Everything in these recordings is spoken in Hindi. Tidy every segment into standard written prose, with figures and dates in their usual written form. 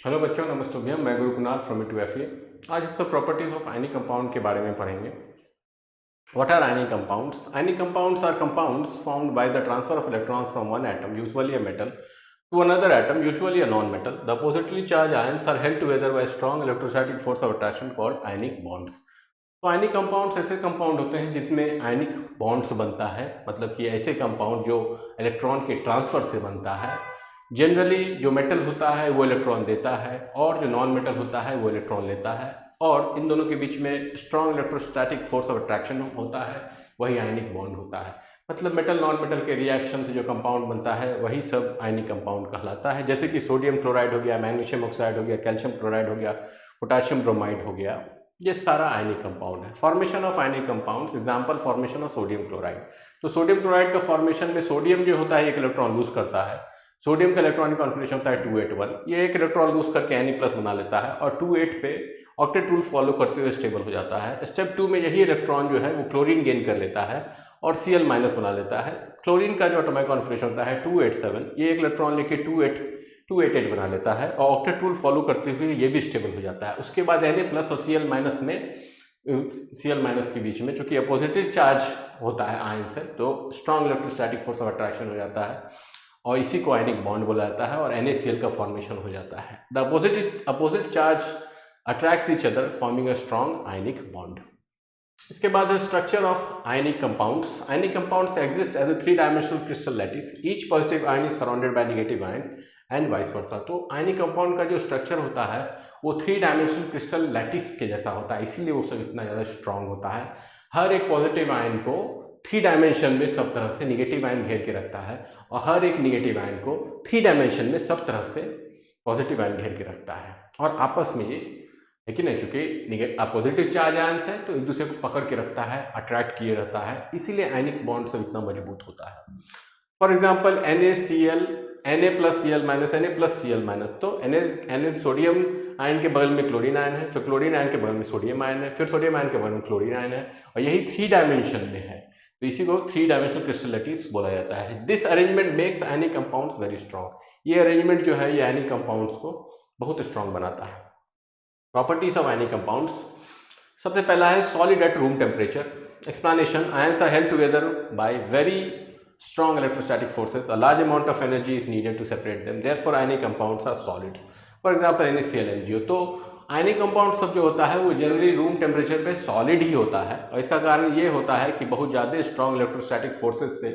हेलो बच्चों, नमस्ते भैया। मैं गुरुकुनाथ फ्रॉम E2FA। आज हम सब प्रॉपर्टीज ऑफ आयनिक कंपाउंड के बारे में पढ़ेंगे। What are ionic compounds? Ionic compounds are compounds formed by the transfer of electrons from one atom, usually a metal, to another atom, usually a non-metal. The positively charged ions are held together by strong electrostatic force of attraction called ionic bonds. तो आयनिक कंपाउंड्स ऐसे कंपाउंड होते हैं जिसमें आयनिक बॉन्ड्स बनता है, मतलब कि ऐसे कंपाउंड जो इलेक्ट्रॉन के ट्रांसफर से बनता है। जनरली जो मेटल होता है वो इलेक्ट्रॉन देता है और जो नॉन मेटल होता है वो इलेक्ट्रॉन लेता है, और इन दोनों के बीच में strong electrostatic force of attraction होता है, वही आयनिक बॉन्ड होता है। मतलब मेटल नॉन मेटल के रिएक्शन से जो कंपाउंड बनता है वही सब आयनिक कंपाउंड कहलाता है। जैसे कि सोडियम क्लोराइड हो गया, मैग्नीशियम ऑक्साइड हो गया, कैल्शियम क्लोराइड हो गया, पोटाशियम ब्रोमाइड हो गया, ये सारा आयनिक कंपाउंड है। Formation of ionic compounds, example formation of sodium chloride. तो सोडियम क्लोराइड का फॉर्मेशन में सोडियम जो होता है एक इलेक्ट्रॉन लूज करता है। सोडियम का इलेक्ट्रॉनिक कॉन्फिगरेशन होता है 281। ये एक इलेक्ट्रॉन लूज करके Na+ बना लेता है और 28 पे ऑक्टेट रूल फॉलो करते हुए स्टेबल हो जाता है। स्टेप 2 में यही इलेक्ट्रॉन जो है वो क्लोरीन गेन कर लेता है और Cl- बना लेता है। क्लोरीन का जो एटॉमिक कॉन्फिगरेशन होता है 287, ये एक इलेक्ट्रॉन लेके 288 बना लेता है और ऑक्टेट रूल फॉलो करते हुए ये भी स्टेबल हो जाता है। उसके बाद Na+ और Cl- में Cl- के बीच में चूंकि अपोजिटिव चार्ज होता है आयन से, तो strong electrostatic force of attraction हो जाता है और इसी को आयनिक बॉन्ड बोला जाता है और NaCl का फॉर्मेशन हो जाता है। The opposite charge attracts each other forming a strong ionic bond. इसके बाद है structure of ionic compounds. Ionic compounds exist as a three dimensional crystal lattice. Each positive ion is surrounded by negative ions and vice versa. तो आयनिक कंपाउंड का जो स्ट्रक्चर होता है वो 3-डायमेंशनल क्रिस्टल लैटिस के जैसा होता है, इसीलिए वो सब इतना ज़्यादा स्ट्रांग होता है। हर एक पॉजिटिव आयन को 3 डायमेंशन में सब तरह से नेगेटिव आयन घेर के रखता है और हर एक नेगेटिव आयन को 3 डायमेंशन में सब तरह से पॉजिटिव आयन घेर के रखता है। और आपस में ये, लेकिन नहीं, चूंकि पॉजिटिव चार्ज आयन है तो एक दूसरे को पकड़ के रखता है, अट्रैक्ट किए रहता है, इसीलिए आयनिक बॉन्ड सब इतना मजबूत होता है। For example NaCl, Na+Cl-, Na+Cl-, तो Na सोडियम आयन के बगल में क्लोरीन आयन है, फिर क्लोरीन आयन के बगल में सोडियम आयन है, फिर सोडियम आयन के बगल में क्लोरीन आयन है, और यही 3 डायमेंशन में है, तो इसी को 3-डायमेंशनल क्रिस्टल लैटिस बोला जाता है। This arrangement makes ionic compounds very strong. ये अरेंजमेंट जो है ये आयनिक कंपाउंड्स को बहुत स्ट्रॉन्ग बनाता है। प्रॉपर्टीज ऑफ आयनिक कंपाउंड्स, सबसे पहला है solid at room temperature. Explanation, ions are held together by very strong electrostatic forces. A large amount of energy is needed to separate them. Therefore ionic compounds are solids. For example NaCl, NGO। तो आयनिक कंपाउंड सब जो होता है वो जनरली रूम टेम्परेचर पे सॉलिड ही होता है, और इसका कारण ये होता है कि बहुत ज़्यादा स्ट्रॉन्ग इलेक्ट्रोस्टैटिक फोर्सेस से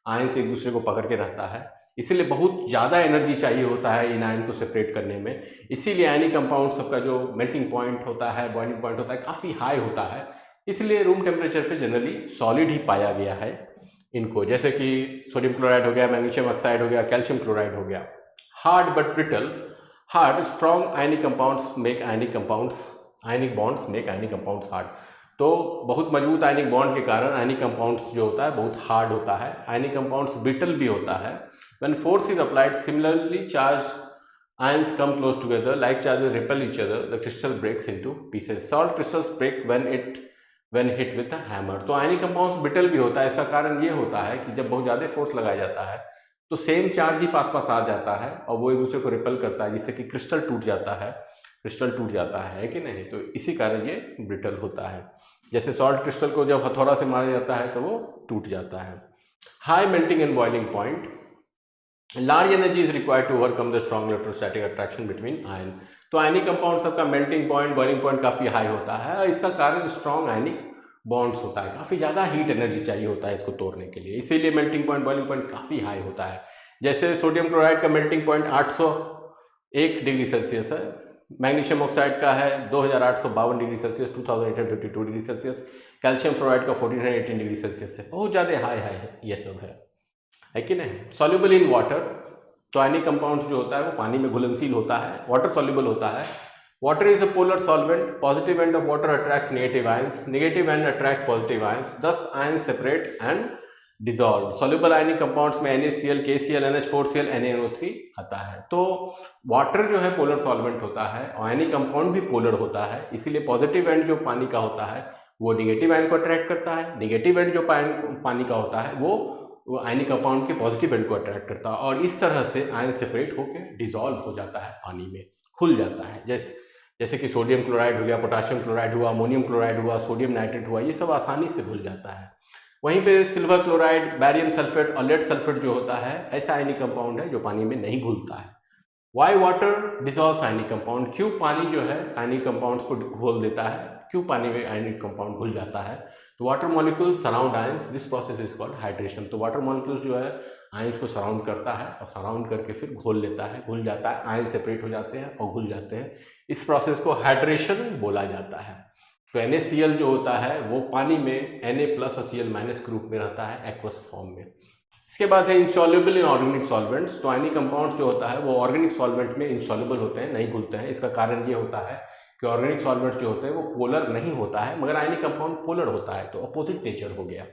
आयन से एक दूसरे को पकड़ के रहता है, इसीलिए बहुत ज़्यादा एनर्जी चाहिए होता है इन आयन को सेपरेट करने में। इसीलिए आयनिक कंपाउंड सबका जो मेल्टिंग पॉइंट होता है, बॉइलिंग पॉइंट होता है, काफ़ी हाई होता है, इसलिए रूम टेम्परेचर पे जनरली सॉलिड ही पाया गया है इनको। जैसे कि सोडियम क्लोराइड हो गया, मैग्नीशियम ऑक्साइड हो गया, कैल्शियम क्लोराइड हो गया। Hard but brittle, hard strong ionic compounds make ionic compounds, ionic bonds make ionic compounds hard. तो बहुत मजबूत आयनिक बॉन्ड के कारण आयनिक कंपाउंड्स जो होता है बहुत हार्ड होता है। आयनिक कंपाउंड्स ब्रिटल भी होता है। When force is applied similarly charge ions come close together, like charges repel each other, the crystal breaks into pieces. Salt crystals break when hit with a hammer. तो आयनिक कंपाउंड्स ब्रिटल भी होता है। इसका कारण ये होता है कि जब बहुत ज़्यादा फोर्स लगाया जाता है तो सेम चार्ज ही पास पास आ जाता है और वो एक दूसरे को रिपेल करता है, जिससे कि क्रिस्टल टूट जाता है, क्रिस्टल टूट जाता है कि नहीं। तो इसी कारण ये ब्रिटल होता है। जैसे सॉल्ट क्रिस्टल को जब हथौड़ा से मारा जाता है तो वो टूट जाता है। High melting and boiling point, large energy is required to overcome the strong electrostatic attraction between ion. तो आयनिक कंपाउंड सबका मेल्टिंग पॉइंट, बॉइलिंग पॉइंट काफ़ी हाई होता है और इसका कारण स्ट्रॉन्ग आयनिक बॉन्ड्स होता है। काफ़ी ज़्यादा हीट एनर्जी चाहिए होता है इसको तोड़ने के लिए, इसीलिए मेल्टिंग पॉइंट, बॉइलिंग पॉइंट काफ़ी हाई होता है। जैसे सोडियम क्लोराइड का मेल्टिंग पॉइंट 801 डिग्री सेल्सियस है, मैग्नीशियम ऑक्साइड का है 2852 degree Celsius, 2852 degree Celsius, calcium fluoride का 1418 डिग्री सेल्सियस है। बहुत ज़्यादा हाई है ये सब है कि नहीं। सॉल्युबल इन वाटर, तो आयनिक कंपाउंड जो होता है वो पानी में घुलनशील होता है, वाटर सॉल्युबल होता है। Water is a polar solvent, positive end of water attracts negative ions, negative and attracts positive ions, thus ions separate and dissolve. Soluble ionic compounds में NaCl, KCl, NH4Cl, NaNO3 आता है। तो वाटर जो है पोलर सॉल्वेंट होता है और आयनिक कंपाउंड भी पोलर होता है, इसीलिए पॉजिटिव एंड जो पानी का होता है वो नेगेटिव आयन को अट्रैक्ट करता है, नेगेटिव एंड जो पानी का होता है वो आयनिक कंपाउंड के पॉजिटिव एंड को अट्रैक्ट करता है, और इस तरह से आयन सेपरेट होकर डिजॉल्व हो जाता है पानी में खुल जाता है। जैसे कि सोडियम क्लोराइड हो गया, पोटाशियम क्लोराइड हुआ, अमोनियम क्लोराइड हुआ, सोडियम नाइट्रेट हुआ, ये सब आसानी से घुल जाता है। वहीं पे सिल्वर क्लोराइड, बैरियम सल्फेट और लेड सल्फेट जो होता है, ऐसा आयनिक कंपाउंड है जो पानी में नहीं घुलता है। Y water dissolves ionic compound, क्यों पानी जो है आयनिक कंपाउंड्स को घोल देता है, क्यों पानी में आयनिक कंपाउंड घुल जाता है? तो water molecules surround ions, this process is called hydration. तो वाटर मॉलिक्यूल्स जो है आयंस को सराउंड करता है और सराउंड करके फिर घोल लेता है, घुल जाता है, आयन सेपरेट हो जाते हैं और घुल जाते हैं। इस प्रोसेस को हाइड्रेशन बोला जाता है। तो NaCl जो होता है वो पानी में Na+ और Cl- ग्रुप में रहता है एक्वस फॉर्म में। इसके बाद है इंसॉल्युबल इन ऑर्गेनिक सॉल्वेंट्स। तो आयनिक कंपाउंड्स जो होता है वो ऑर्गेनिक सॉल्वेंट में इंसॉल्युबल होते हैं, नहीं घुलते हैं। इसका कारण ये होता है कि ऑर्गेनिक सॉल्वेंट्स जो होते हैं वो पोलर नहीं होता है, मगर आयनिक कंपाउंड पोलर होता है, तो अपोजिट नेचर हो गया।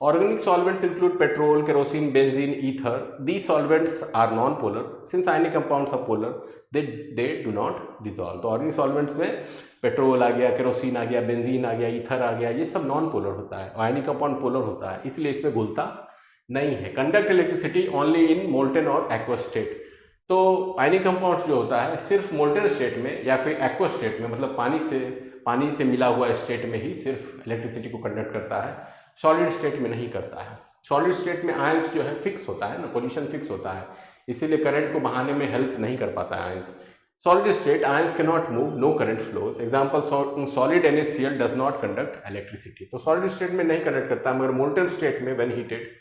Organic solvents include petrol, kerosene, benzene, ether. These solvents are non-polar. Since ionic compounds are polar, they do not dissolve. तो ऑर्गेनिक सॉल्वेंट्स में पेट्रोल आ गया, केरोसिन आ गया, बेंजीन आ गया, ईथर आ गया, ये सब नॉन पोलर होता है। आयनिक कंपाउंड पोलर होता है, इसलिए इसमें घुलता नहीं है। Conduct electricity only in molten और एक्वस स्टेट। तो आयनिक कंपाउंड्स जो होता है सिर्फ मोल्टेन स्टेट में या फिर एक्वस स्टेट में, मतलब पानी से मिला हुआ स्टेट में ही सिर्फ इलेक्ट्रिसिटी को कंडक्ट करता है, सॉलिड स्टेट में नहीं करता है। सॉलिड स्टेट में आयंस जो है फिक्स होता है ना, पोजीशन फिक्स होता है, इसीलिए करंट को बहाने में हेल्प नहीं कर पाता है ions. Solid state ions can not move, no current flows. Example solid NaCl does not conduct electricity. तो सॉलिड स्टेट में नहीं कंडक्ट करता, मगर मोल्टेन स्टेट में व्हेन हीटेड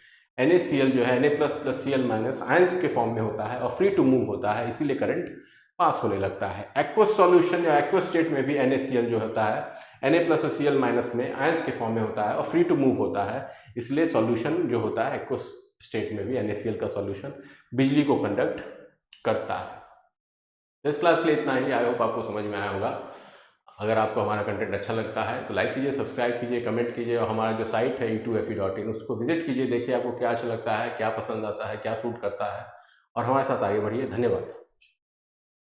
NaCl जो है Na++ Cl- आयंस के फॉर्म में होता है और फ्री टू मूव होता है, इसीलिए करंट पास होने लगता है। एक्वस सॉल्यूशन या एक्वस स्टेट में भी NaCl जो होता है Na+ और Cl- में आयंस के फॉर्म में होता है और फ्री टू मूव होता है, इसलिए सॉल्यूशन जो होता है एक्वस स्टेट में भी NaCl का सॉल्यूशन बिजली को कंडक्ट करता है। इस क्लास के लिए इतना ही। आई होप आपको समझ में आया होगा। अगर आपको हमारा कंटेंट अच्छा लगता है तो लाइक कीजिए, सब्सक्राइब कीजिए, कमेंट कीजिए और हमारा जो साइट है e2fe.in उसको विजिट कीजिए, देखिए आपको क्या अच्छा लगता है, क्या पसंद आता है, क्या सूट करता है और हमारे साथ आगे बढ़िए। धन्यवाद।